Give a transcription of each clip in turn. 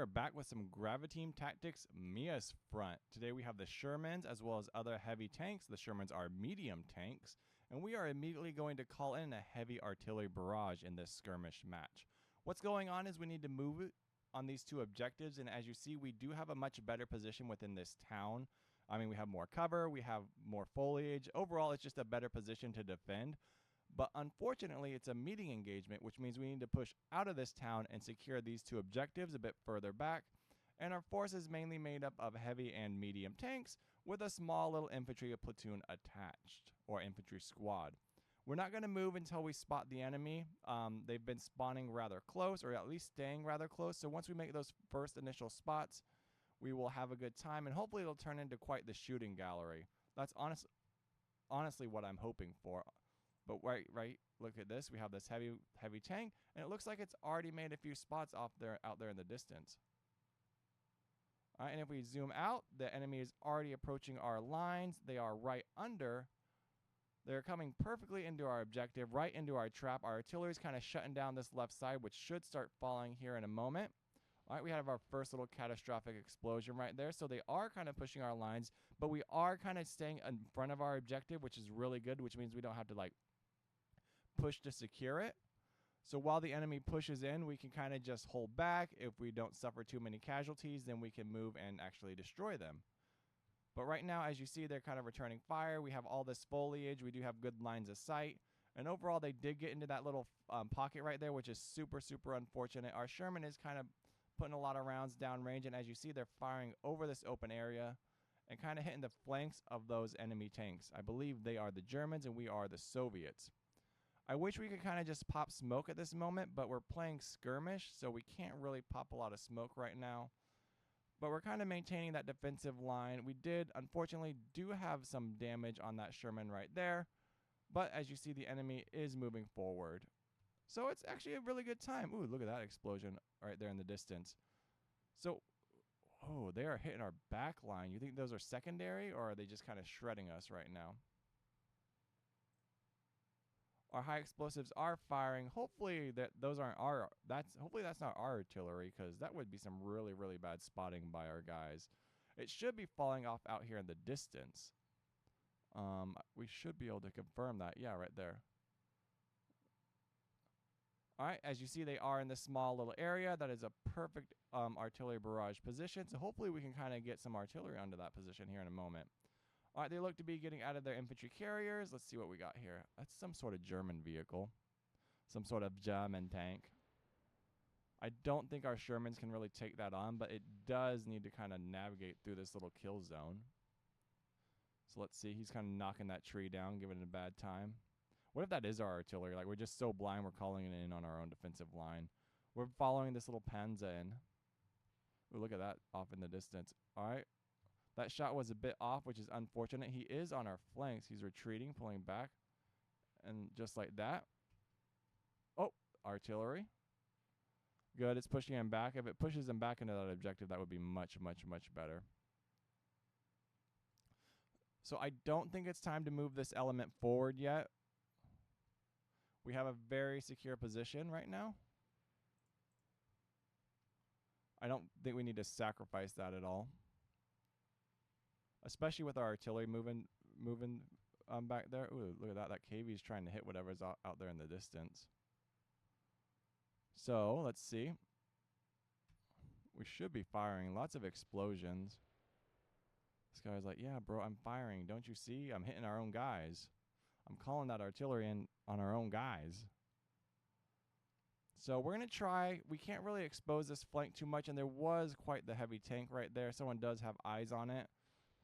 are back with some Graviteam Tactics Mius-Front. Today we have the Shermans as well as other heavy tanks. The Shermans are medium tanks, and we are immediately going to call in a heavy artillery barrage in this skirmish match. What's going on is we need to move on these two objectives, and as you see, we do have a much better position within this town. I mean, we have more cover, we have more foliage. Overall, it's just a better position to defend. But unfortunately, it's a meeting engagement, which means we need to push out of this town and secure these two objectives a bit further back. And our force is mainly made up of heavy and medium tanks with a small little infantry platoon attached, or infantry squad. We're not going to move until we spot the enemy. They've been spawning rather close, or at least staying rather close. So once we make those first initial spots, we will have a good time, and hopefully it'll turn into quite the shooting gallery. That's honestly what I'm hoping for. But right, look at this. We have this heavy tank, and it looks like it's already made a few spots out there in the distance. All right, and if we zoom out, the enemy is already approaching our lines. They are right under. They're coming perfectly into our objective, right into our trap. Our artillery is kind of shutting down this left side, which should start falling here in a moment. All right, we have our first little catastrophic explosion right there. So they are kind of pushing our lines, but we are kind of staying in front of our objective, which is really good, which means we don't have to like push to secure it. So while the enemy pushes in, we can kind of just hold back. If we don't suffer too many casualties, then we can move and actually destroy them. But right now, as you see, they're kind of returning fire. We have all this foliage. We do have good lines of sight. And overall, they did get into that little pocket right there, which is super, super unfortunate. Our Sherman is kind of putting a lot of rounds downrange. And as you see, they're firing over this open area and kind of hitting the flanks of those enemy tanks. I believe they are the Germans and we are the Soviets. I wish we could kind of just pop smoke at this moment, but we're playing skirmish, so we can't really pop a lot of smoke right now. But we're kind of maintaining that defensive line. We did, unfortunately, do have some damage on that Sherman right there. But as you see, the enemy is moving forward. So it's actually a really good time. Ooh, look at that explosion right there in the distance. So, oh, they are hitting our back line. You think those are secondary, or are they just kind of shredding us right now? Our high explosives are firing. Hopefully those aren't our. Hopefully that's not our artillery, because that would be some really, really bad spotting by our guys. It should be falling off out here in the distance. We should be able to confirm that. Yeah, right there. All right, as you see, they are in this small little area. That is a perfect artillery barrage position. So hopefully we can kind of get some artillery onto that position here in a moment. All right, they look to be getting out of their infantry carriers. Let's see what we got here. That's some sort of German vehicle. Some sort of German tank. I don't think our Shermans can really take that on, but it does need to kind of navigate through this little kill zone. So let's see. He's kind of knocking that tree down, giving it a bad time. What if that is our artillery? Like, we're just so blind we're calling it in on our own defensive line. We're following this little Panzer in. Ooh, look at that off in the distance. All right. That shot was a bit off, which is unfortunate. He is on our flanks. He's retreating, pulling back. And just like that. Oh, artillery. Good, it's pushing him back. If it pushes him back into that objective, that would be much, much, much better. So I don't think it's time to move this element forward yet. We have a very secure position right now. I don't think we need to sacrifice that at all. Especially with our artillery moving back there. Ooh, look at that. That KV is trying to hit whatever's out there in the distance. So, let's see. We should be firing. Lots of explosions. This guy's like, yeah, bro, I'm firing. Don't you see? I'm hitting our own guys. I'm calling that artillery in on our own guys. So, we're going to try. We can't really expose this flank too much, and there was quite the heavy tank right there. Someone does have eyes on it.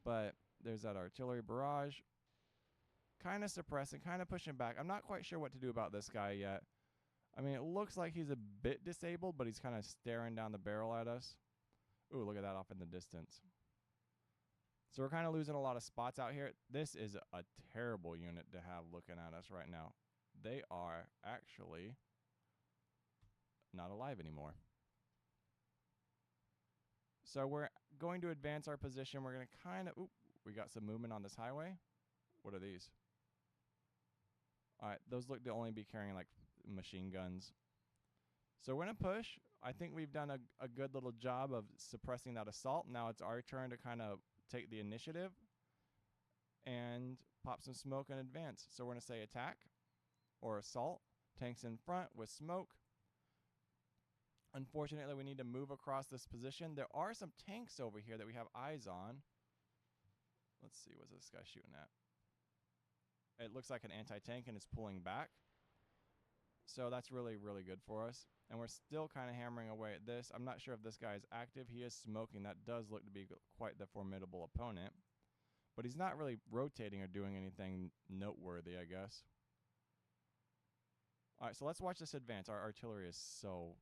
But there's that artillery barrage. Kind of suppressing, kind of pushing back. I'm not quite sure what to do about this guy yet. I mean, it looks like he's a bit disabled, but he's kind of staring down the barrel at us. Ooh, look at that off in the distance. So we're kind of losing a lot of spots out here. This is a terrible unit to have looking at us right now. They are actually not alive anymore. So we're going to advance our position. We're going to kind of... Oop, we got some movement on this highway. What are these? All right, those look to only be carrying like machine guns. So we're going to push. I think we've done a good little job of suppressing that assault. Now it's our turn to kind of take the initiative and pop some smoke and advance. So we're going to say attack or assault. Tanks in front with smoke. Unfortunately, we need to move across this position. There are some tanks over here that we have eyes on. Let's see, what's this guy shooting at? It looks like an anti-tank and it's pulling back. So that's really, really good for us. And we're still kind of hammering away at this. I'm not sure if this guy is active. He is smoking. That does look to be quite the formidable opponent. But he's not really rotating or doing anything noteworthy, I guess. All right, so let's watch this advance. Our artillery is so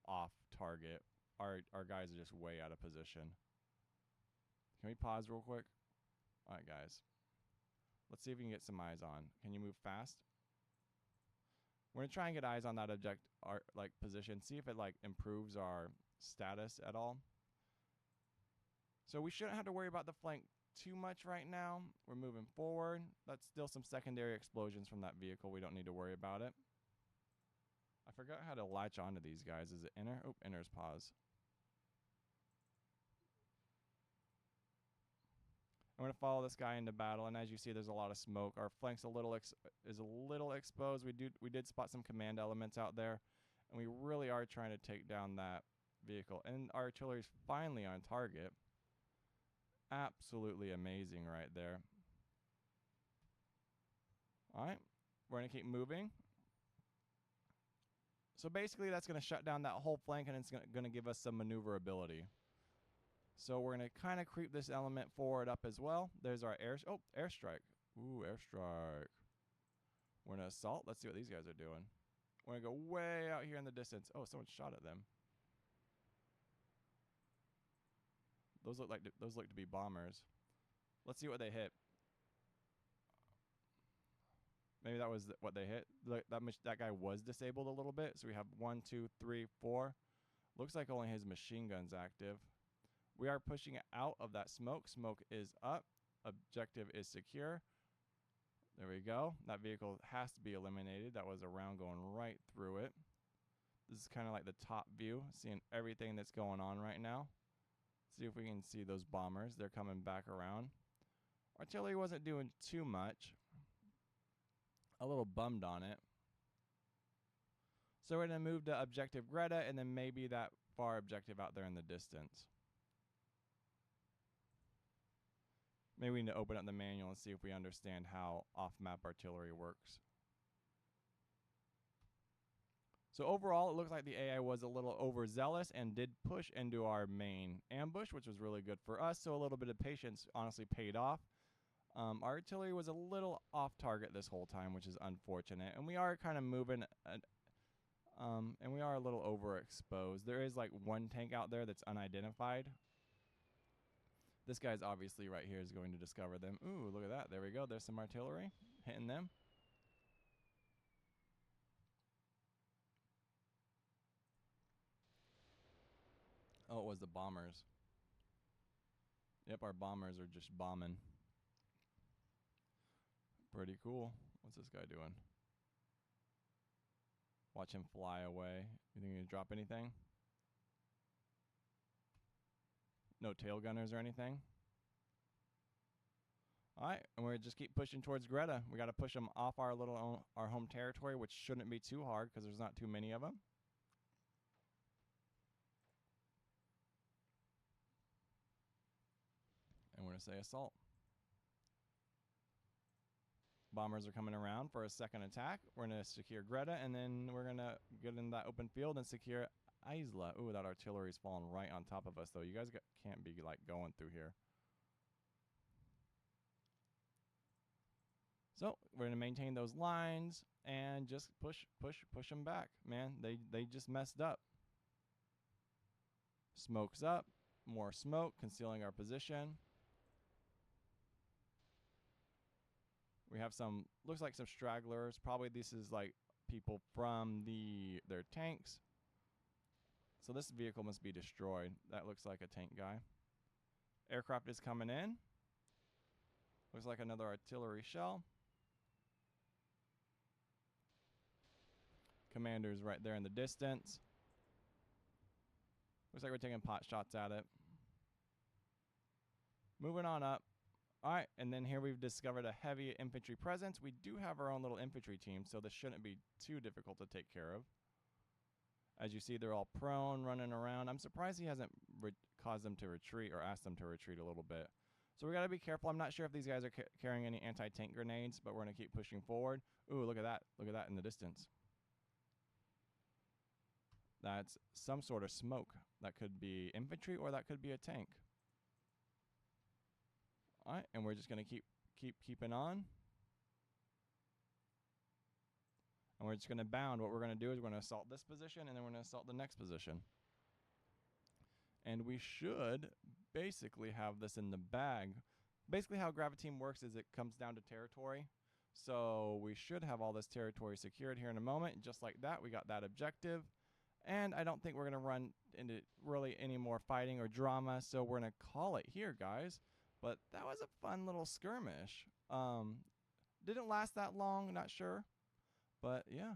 off target. Our guys are just way out of position. Can we pause real quick? All right, guys. Let's see if we can get some eyes on. Can you move fast? We're gonna try and get eyes on that position. See if it improves our status at all. So we shouldn't have to worry about the flank too much right now. We're moving forward. That's still some secondary explosions from that vehicle. We don't need to worry about it. I forgot how to latch onto these guys. Is it enter? Oh, enter's pause. I'm going to follow this guy into battle, and as you see, there's a lot of smoke. Our flank's is a little exposed. We did spot some command elements out there, and we really are trying to take down that vehicle. And our artillery's finally on target. Absolutely amazing right there. All right, we're going to keep moving. So basically, that's going to shut down that whole flank, and it's going to give us some maneuverability. So we're going to kind of creep this element forward up as well. There's our airstrike. Ooh, airstrike. We're going to assault. Let's see what these guys are doing. We're going to go way out here in the distance. Oh, someone shot at them. Those look to be bombers. Let's see what they hit. Maybe that was what they hit. That guy was disabled a little bit. So we have 1, 2, 3, 4. Looks like only his machine gun's active. We are pushing out of that smoke. Smoke is up. Objective is secure. There we go. That vehicle has to be eliminated. That was a round going right through it. This is kind of like the top view, seeing everything that's going on right now. See if we can see those bombers. They're coming back around. Artillery wasn't doing too much. A little bummed on it. So we're going to move to objective Greta and then maybe that far objective out there in the distance. Maybe we need to open up the manual and see if we understand how off-map artillery works. So overall, it looks like the AI was a little overzealous and did push into our main ambush, which was really good for us. So a little bit of patience honestly paid off. Our artillery was a little off target this whole time, which is unfortunate. And we are kind of moving, and we are a little overexposed. There is like one tank out there that's unidentified. This guy's obviously right here is going to discover them. Ooh, look at that. There we go. There's some artillery hitting them. Oh, it was the bombers. Yep, our bombers are just bombing. Pretty cool. What's this guy doing? Watch him fly away. You think he's gonna drop anything? No tail gunners or anything? Alright, and we're just keep pushing towards Greta. We gotta push them off our our home territory, which shouldn't be too hard because there's not too many of them. And we're gonna say assault. Bombers are coming around for a second attack. We're going to secure Greta, and then we're going to get in that open field and secure Isla. Ooh, that artillery's falling right on top of us, though. You guys can't be, like, going through here. So, we're going to maintain those lines and just push them back. Man, they just messed up. Smoke's up. More smoke, concealing our position. We have some, looks like some stragglers. Probably this is like people from their tanks. So this vehicle must be destroyed. That looks like a tank guy. Aircraft is coming in. Looks like another artillery shell. Commander's right there in the distance. Looks like we're taking pot shots at it. Moving on up. All right, and then here we've discovered a heavy infantry presence. We do have our own little infantry team, so this shouldn't be too difficult to take care of. As you see, they're all prone, running around. I'm surprised he hasn't caused them to retreat or asked them to retreat a little bit. So we got to be careful. I'm not sure if these guys are carrying any anti-tank grenades, but we're going to keep pushing forward. Ooh, look at that. Look at that in the distance. That's some sort of smoke. That could be infantry or that could be a tank. All right, and we're just going to keep keeping on. And we're just going to bound. What we're going to do is we're going to assault this position, and then we're going to assault the next position. And we should basically have this in the bag. Basically how Graviteam works is it comes down to territory. So we should have all this territory secured here in a moment. Just like that, we got that objective. And I don't think we're going to run into really any more fighting or drama, so we're going to call it here, guys. But that was a fun little skirmish. Didn't last that long, not sure. But yeah,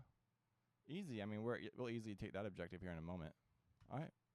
easy. I mean, we'll easily take that objective here in a moment. All right.